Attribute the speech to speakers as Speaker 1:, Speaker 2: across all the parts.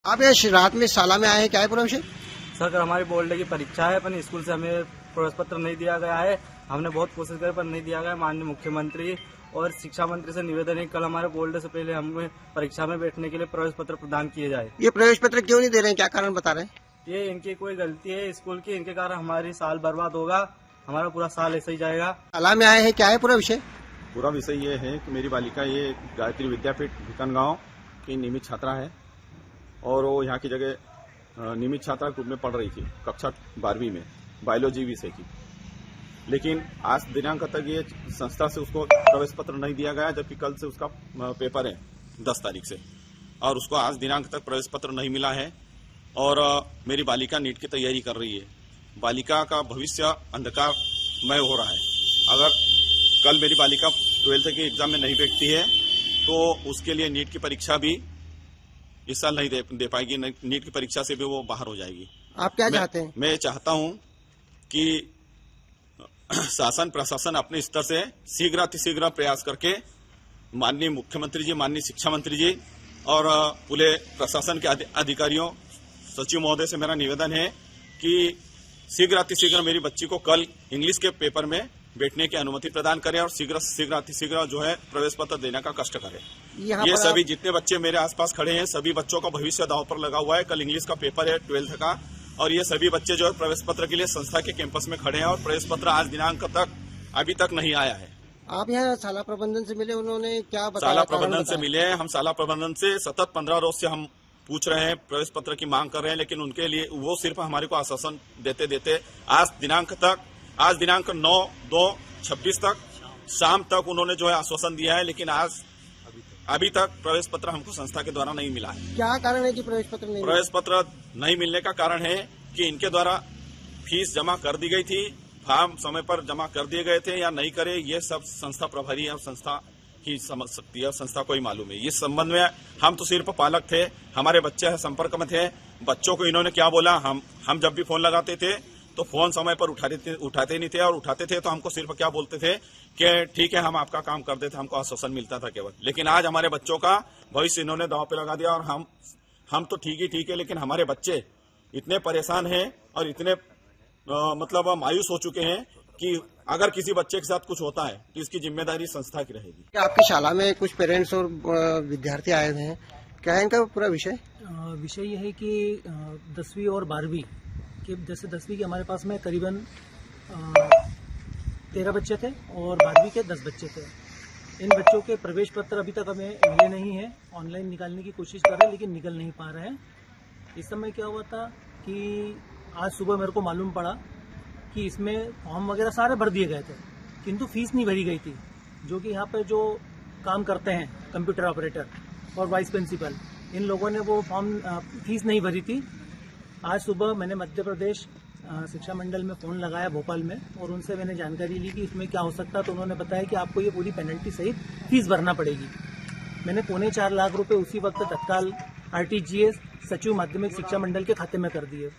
Speaker 1: आप ये रात में शाला में आए हैं, क्या है पूरा विषय?
Speaker 2: सर, हमारी बोर्ड की परीक्षा है, पर स्कूल से हमें प्रवेश पत्र नहीं दिया गया है। हमने बहुत कोशिश करी पर नहीं दिया गया। माननीय मुख्यमंत्री और शिक्षा मंत्री से निवेदन है, कल हमारे बोर्ड से पहले हमें परीक्षा में बैठने के लिए प्रवेश पत्र प्रदान किए जाए।
Speaker 1: ये प्रवेश पत्र क्यों नहीं दे रहे हैं, क्या कारण बता रहे हैं?
Speaker 2: ये इनकी कोई गलती है स्कूल की, इनके कारण हमारी साल बर्बाद होगा, हमारा पूरा साल ऐसे ही जाएगा।
Speaker 1: शाला में आए हैं, क्या है पूरा विषय?
Speaker 3: पूरा विषय ये है कि मेरी बालिका ये गायत्री विद्यापीठ भिकनगांव की नियमित छात्रा है और वो यहाँ की जगह नियमित छात्रा के रूप में पढ़ रही थी कक्षा 12वीं में बायोलॉजी विषय की। लेकिन आज दिनांक तक ये संस्था से उसको प्रवेश पत्र नहीं दिया गया, जबकि कल से उसका पेपर है 10 तारीख से, और उसको आज दिनांक तक प्रवेश पत्र नहीं मिला है। और मेरी बालिका नीट की तैयारी कर रही है। बालिका का भविष्य अंधकारमय हो रहा है। अगर कल मेरी बालिका 12th के एग्जाम में नहीं बैठती है तो उसके लिए नीट की परीक्षा भी इस साल नहीं दे पाएगी। नीट की परीक्षा से भी वो बाहर हो जाएगी।
Speaker 1: आप क्या चाहते हैं?
Speaker 3: मैं चाहता हूं कि शासन प्रशासन अपने स्तर से शीघ्र अतिशीघ्र प्रयास करके माननीय मुख्यमंत्री जी, माननीय शिक्षा मंत्री जी और पूरे प्रशासन के अधिकारियों, सचिव महोदय से मेरा निवेदन है कि शीघ्र अतिशीघ्र मेरी बच्ची को कल इंग्लिश के पेपर में बैठने की अनुमति प्रदान करें और शीघ्र अतिशीघ्र जो है प्रवेश पत्र देने का कष्ट करें। ये सभी जितने बच्चे मेरे आसपास खड़े हैं, सभी बच्चों का भविष्य दांव पर लगा हुआ है। कल इंग्लिश का पेपर है 12th का, और ये सभी बच्चे जो है प्रवेश पत्र के लिए संस्था के कैंपस में खड़े हैं और प्रवेश पत्र आज दिनांक तक अभी तक नहीं आया है।
Speaker 1: आप यहाँ शाला प्रबंधन से मिले, उन्होंने क्या बताया?
Speaker 3: शाला प्रबंधन से मिले हैं हम। शाला प्रबंधन से सतत 15 रोज से हम पूछ रहे हैं, प्रवेश पत्र की मांग कर रहे हैं, लेकिन उनके लिए वो सिर्फ हमारे को आश्वासन देते देते आज दिनांक 9/2/26 तक शाम तक उन्होंने जो है आश्वासन दिया है, लेकिन आज अभी तक प्रवेश पत्र हमको संस्था के द्वारा नहीं मिला है।
Speaker 1: क्या कारण है कि प्रवेश पत्र नहीं?
Speaker 3: प्रवेश पत्र नहीं मिलने का कारण है कि इनके द्वारा फीस जमा कर दी गई थी, फॉर्म समय पर जमा कर दिए गए थे या नहीं करे, ये सब संस्था प्रभारी और संस्था ही समझ सकती है, संस्था को ही मालूम है। इस संबंध में हम तो सिर्फ पालक थे, हमारे बच्चे संपर्क में थे। बच्चों को इन्होंने क्या बोला, हम जब भी फोन लगाते थे तो फोन समय पर उठाते नहीं थे, और उठाते थे तो हमको सिर्फ क्या बोलते थे कि ठीक है हम आपका काम कर देते, हमको आश्वासन मिलता था केवल। लेकिन आज हमारे बच्चों का भविष्य इन्होंने दांव पे लगा दिया, और हम तो ठीक है, लेकिन हमारे बच्चे इतने परेशान हैं और इतने मतलब मायूस हो चुके हैं कि अगर किसी बच्चे के साथ कुछ होता है तो इसकी जिम्मेदारी संस्था की रहेगी।
Speaker 1: आपकी शाला में कुछ पेरेंट्स और विद्यार्थी आए हुए हैं, क्या है इनका पूरा विषय?
Speaker 4: विषय यह है कि 10वीं और 12वीं के, जैसे 10वीं के हमारे पास में करीबन 13 बच्चे थे और 12वीं के 10 बच्चे थे। इन बच्चों के प्रवेश पत्र अभी तक हमें मिले नहीं है। ऑनलाइन निकालने की कोशिश कर रहे हैं लेकिन निकल नहीं पा रहे हैं। इस समय क्या हुआ था कि आज सुबह मेरे को मालूम पड़ा कि इसमें फॉर्म वगैरह सारे भर दिए गए थे, किंतु फीस नहीं भरी गई थी। जो कि यहाँ पे जो काम करते हैं कंप्यूटर ऑपरेटर और वाइस प्रिंसिपल, इन लोगों ने वो फीस नहीं भरी थी। आज सुबह मैंने मध्य प्रदेश शिक्षा मंडल में फोन लगाया भोपाल में, और उनसे मैंने जानकारी ली कि इसमें क्या हो सकता है। तो उन्होंने बताया कि आपको ये पूरी पेनल्टी सहित फीस भरना पड़ेगी। मैंने 4.25 लाख रुपए उसी वक्त तत्काल RTGS सचिव माध्यमिक शिक्षा मंडल के खाते में कर दिए,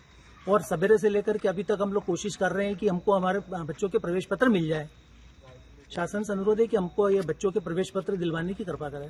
Speaker 4: और सवेरे से लेकर के अभी तक हम लोग कोशिश कर रहे हैं कि हमको हमारे बच्चों के प्रवेश पत्र मिल जाए। शासन से अनुरोध है कि हमको ये बच्चों के प्रवेश पत्र दिलवाने की कृपा करें।